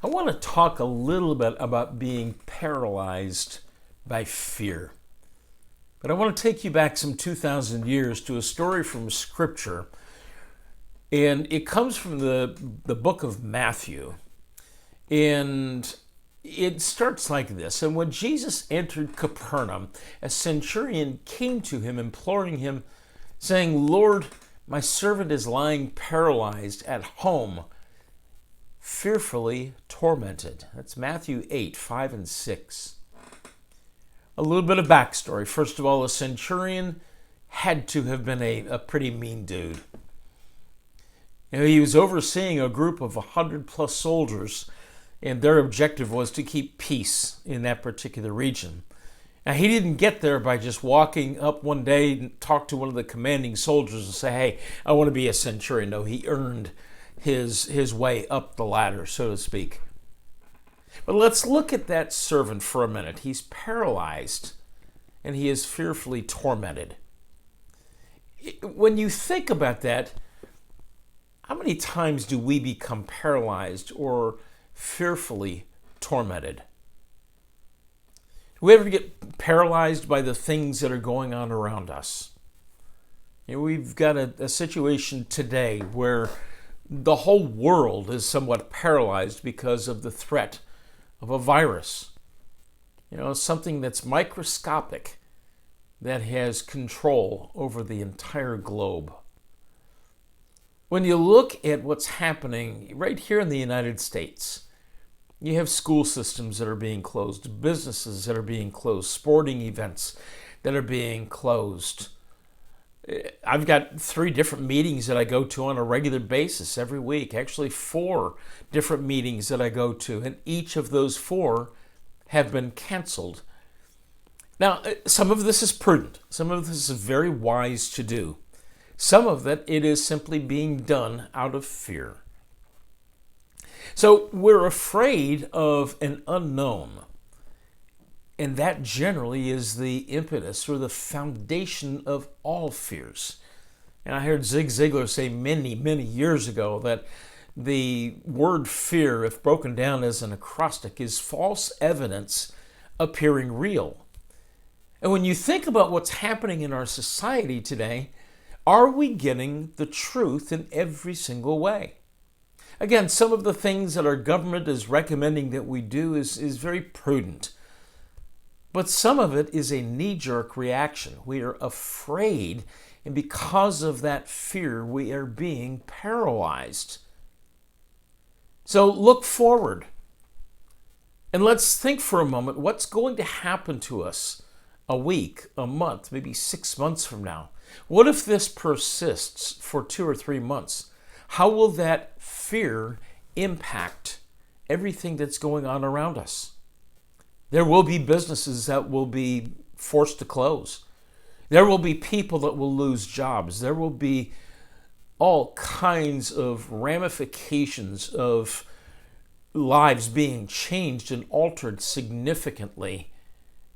I want to talk a little bit about being paralyzed by fear. But I want to take you back some 2,000 years to a story from Scripture. And it comes from the book of Matthew. And it starts like this. And when Jesus entered Capernaum, a centurion came to him, imploring him, saying, "Lord, my servant is lying paralyzed at home, fearfully tormented." That's Matthew 8, 5 and 6. A little bit of backstory. First of all, a centurion had to have been a pretty mean dude. He was overseeing a group of 100 plus soldiers, and their objective was to keep peace in that particular region. Now, he didn't get there by just walking up one day and talk to one of the commanding soldiers and say, "Hey, I want to be a centurion." No, he earned his way up the ladder, so to speak. But let's look at that servant for a minute. He's paralyzed, and he is fearfully tormented. When you think about that, how many times do we become paralyzed or fearfully tormented? Do we ever get paralyzed by the things that are going on around us? We've got a situation today where the whole world is somewhat paralyzed because of the threat of a virus. Something that's microscopic that has control over the entire globe. When you look at what's happening right here in the United States, you have school systems that are being closed, businesses that are being closed, sporting events that are being closed. I've got 3 different meetings that I go to on a regular basis every week. Actually, 4 different meetings that I go to, and each of those 4 have been canceled. Now, some of this is prudent. Some of this is very wise to do. Some of it is simply being done out of fear. So we're afraid of an unknown. And that generally is the impetus or the foundation of all fears. And I heard Zig Ziglar say many, many years ago that the word fear, if broken down as an acrostic, is false evidence appearing real. And when you think about what's happening in our society today, are we getting the truth in every single way? Again, some of the things that our government is recommending that we do is very prudent. But some of it is a knee-jerk reaction. We are afraid, and because of that fear, we are being paralyzed. So look forward. And let's think for a moment, what's going to happen to us a week, a month, maybe 6 months from now? What if this persists for 2 or 3 months? How will that fear impact everything that's going on around us? There will be businesses that will be forced to close. There will be people that will lose jobs. There will be all kinds of ramifications of lives being changed and altered significantly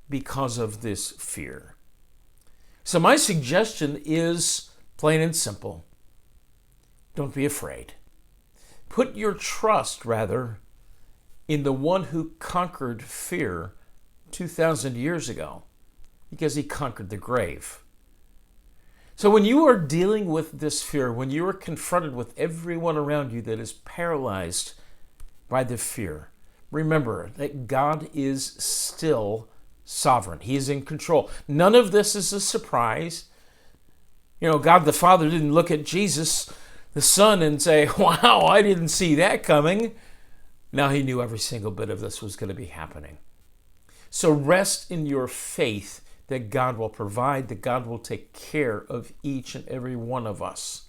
because of this fear. So my suggestion is plain and simple. Don't be afraid. Put your trust, rather, in the one who conquered fear 2,000 years ago, because he conquered the grave. So when you are dealing with this fear, when you are confronted with everyone around you that is paralyzed by the fear, remember that God is still sovereign. He is in control. None of this is a surprise. God the Father didn't look at Jesus, the Son, and say, "Wow, I didn't see that coming." Now he knew every single bit of this was going to be happening. So rest in your faith that God will provide, that God will take care of each and every one of us.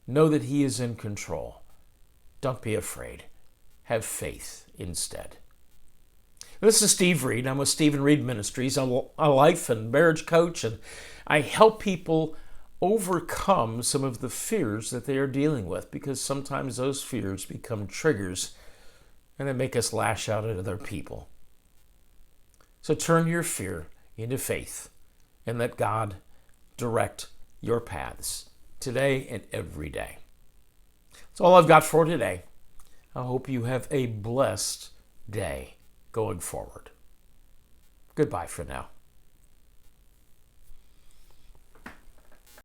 Know that He is in control. Don't be afraid. Have faith instead. This is Steve Reed. I'm with Stephen Reed Ministries. I'm a life and marriage coach, and I help people overcome some of the fears that they are dealing with, because sometimes those fears become triggers and they make us lash out at other people. So turn your fear into faith and let God direct your paths today and every day. That's all I've got for today. I hope you have a blessed day going forward. Goodbye for now.